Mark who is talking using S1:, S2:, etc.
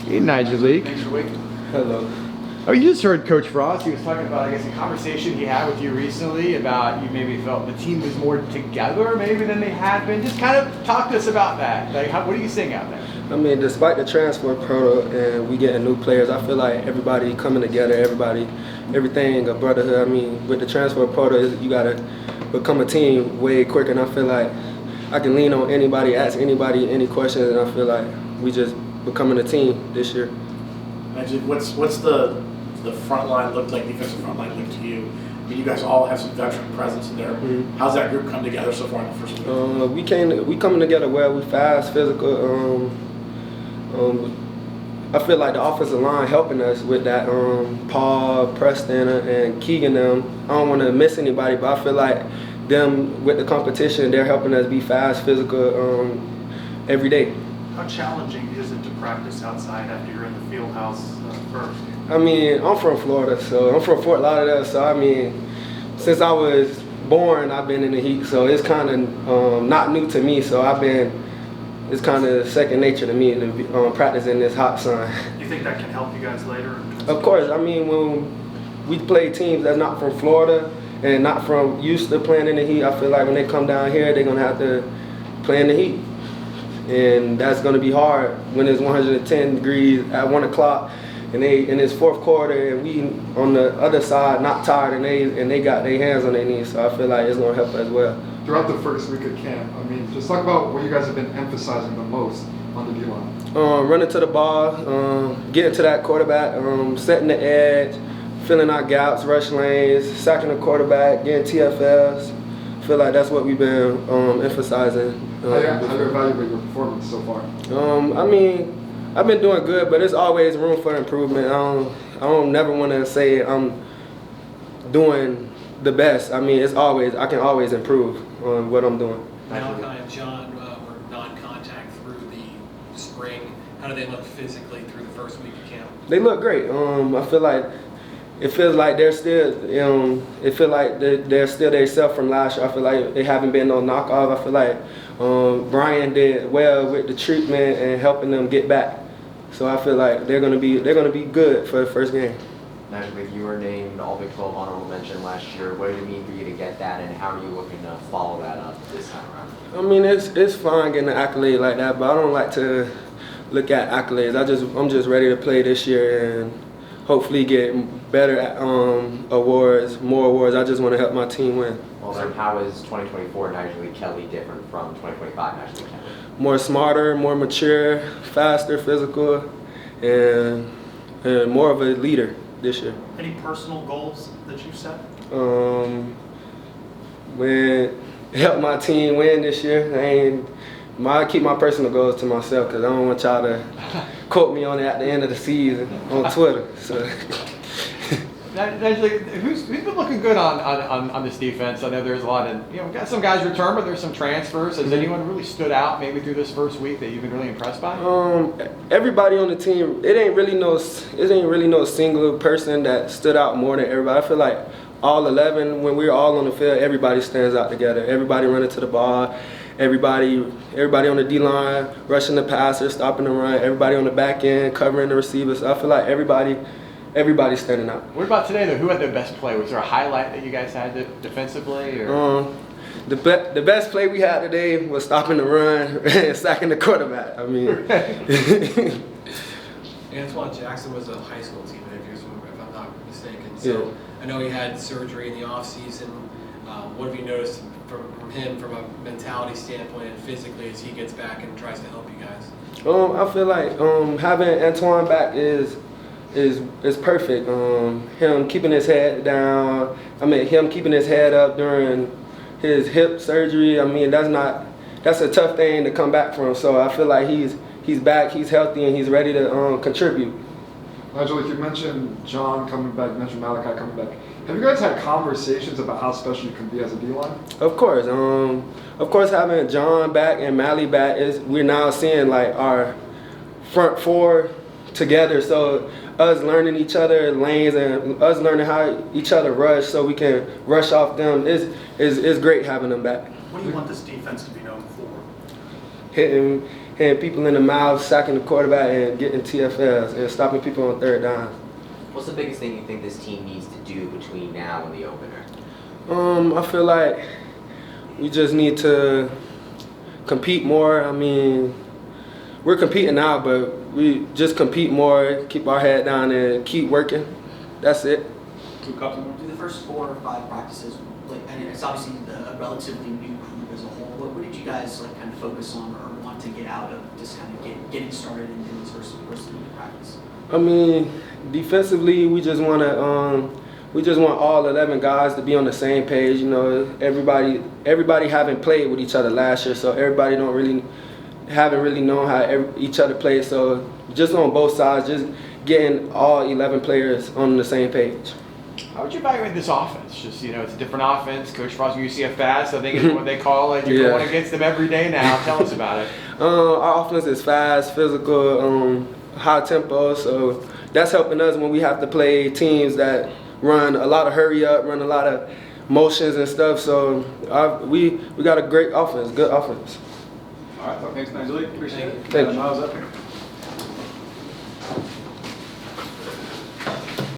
S1: Hey, Nyjalik.
S2: Thanks for waiting.
S3: Hello.
S1: Oh, you just heard Coach Frost. He was talking about, I guess, a conversation he had with you recently about you maybe felt the team was more together maybe than they had been. Just kind of talk to us about that. Like, what are you seeing out there?
S3: I mean, despite the transfer portal and we getting new players, I feel like everybody coming together, everything a brotherhood. I mean, with the transfer portal, you gotta become a team way quicker. And I feel like I can lean on anybody, ask anybody any questions, and I feel like we just becoming a team this year.
S2: Imagine what's the front line look like, defensive front line look to you? I mean, you guys all have some veteran presence in there. Mm-hmm. How's that group come together so far in the first week?
S3: We coming together well. We fast, physical. I feel like the offensive line helping us with that. Paul, Preston, and Keegan them. I don't want to miss anybody, but I feel like them with the competition, they're helping us be fast, physical every day.
S4: How challenging is it to practice outside after you're in the field house first?
S3: I mean, I'm from Florida, so I'm from Fort Lauderdale, so I mean, since I was born, I've been in the heat, so it's kind of not new to me, so it's kind of second nature to me to practice in this hot sun.
S4: Do you think that can help you guys later?
S3: Of course. I mean, when we play teams that's not from Florida and not from used to playing in the heat, I feel like when they come down here, they're going to have to play in the heat. And that's going to be hard when it's 110 degrees at 1 o'clock and it's fourth quarter and we on the other side not tired and they got their hands on their knees. So I feel like it's going to help as well.
S5: Throughout the first week of camp, I mean, just talk about what you guys have been emphasizing the most on the D-line.
S3: Running to the ball, getting to that quarterback, setting the edge, filling out gaps, rush lanes, sacking the quarterback, getting TFLs. I feel like that's what we've been emphasizing.
S5: How do you evaluate your performance so far?
S3: I mean, I've been doing good, but there's always room for improvement. I don't never want to say I'm doing the best. I mean, I can always improve on what I'm doing.
S6: Nyjalik and John were non-contact through the spring. How do they look physically through the first week of camp?
S3: They look great. I feel like it feels like they're still. It feels like they're still themselves from last year. I feel like they haven't been no knockoff. I feel like Brian did well with the treatment and helping them get back. So I feel like they're gonna be good for the first game.
S7: Nyjalik, you were named All-Big 12 honorable mention last year. What did it mean for you to get that, and how are you looking to follow that up this time around?
S3: I mean, it's fine getting an accolade like that, but I don't like to look at accolades. I'm just ready to play this year and hopefully get better at awards, more awards. I just want to help my team win.
S7: Well, then how is 2024 Nyjalik Kelly different from 2025 Nyjalik Kelly?
S3: More smarter, more mature, faster, physical, and more of a leader this year.
S4: Any personal goals that you've set?
S3: Help my team win this year. I keep my personal goals to myself because I don't want y'all to quote me on it at the end of the season on Twitter. So.
S1: Who's been looking good on this defense? I know there's a lot of, we got some guys return, but there's some transfers. Has anyone really stood out maybe through this first week that you've been really impressed by?
S3: Everybody on the team, it ain't really no single person that stood out more than everybody. I feel like all 11, when we're all on the field, everybody stands out together. Everybody running to the ball. Everybody on the D-line, rushing the passer, stopping the run. Everybody on the back end, covering the receivers. I feel like everybody's standing out.
S1: What about today, though? Who had the best play? Was there a highlight that you guys had defensively? Or?
S3: The best play we had today was stopping the run and sacking the quarterback. I mean.
S6: Antoine Jackson was a high school teammate of yours, if I'm not mistaken. So yeah. I know he had surgery in the offseason. What have you noticed from him from a mentality standpoint and physically as he gets back and tries to help you guys?
S3: I feel like having Antoine back is perfect. Him keeping his head down. Him keeping his head up during his hip surgery. I mean, that's a tough thing to come back from. So I feel like he's back, he's healthy, and he's ready to contribute.
S5: Nyjalik, you mentioned John coming back, you mentioned Malachi coming back. Have you guys had conversations about how special you can be as a D-line?
S3: Of course. Having John back and Mally back we're now seeing like our front four together. So us learning each other lanes and us learning how each other rush so we can rush off them is great having them back.
S4: What do you want this defense to be known for?
S3: Hitting hitting people in the mouth, sacking the quarterback, and getting TFLs and stopping people on third down.
S7: What's the biggest thing you think this team needs to do between now and the opener?
S3: I feel like we just need to compete more. I mean, we're competing now, but we just compete more, keep our head down, and keep working. That's it.
S8: Do the first 4 or 5 practices, like, and it's obviously a relatively new group as a whole. What did you guys like kind of focus on or want to get out of just kind of getting started in this first practice?
S3: I mean, defensively, we just want all 11 guys to be on the same page. You know, everybody haven't played with each other last year, so everybody haven't really known how each other plays. So just on both sides, just getting all 11 players on the same page.
S1: How would you evaluate this offense? Just, you know, it's a different offense. Coach Frost and UCF fast, so I think it's what they call it. You're going against them every day now. Tell us about it.
S3: Our offense is fast, physical, high tempo, so that's helping us when we have to play teams that run a lot of hurry up, run a lot of motions and stuff. So we got a great offense, good offense.
S5: All right, well, thanks, Nyjalik. Appreciate it.
S3: Thank you.
S5: Miles up here.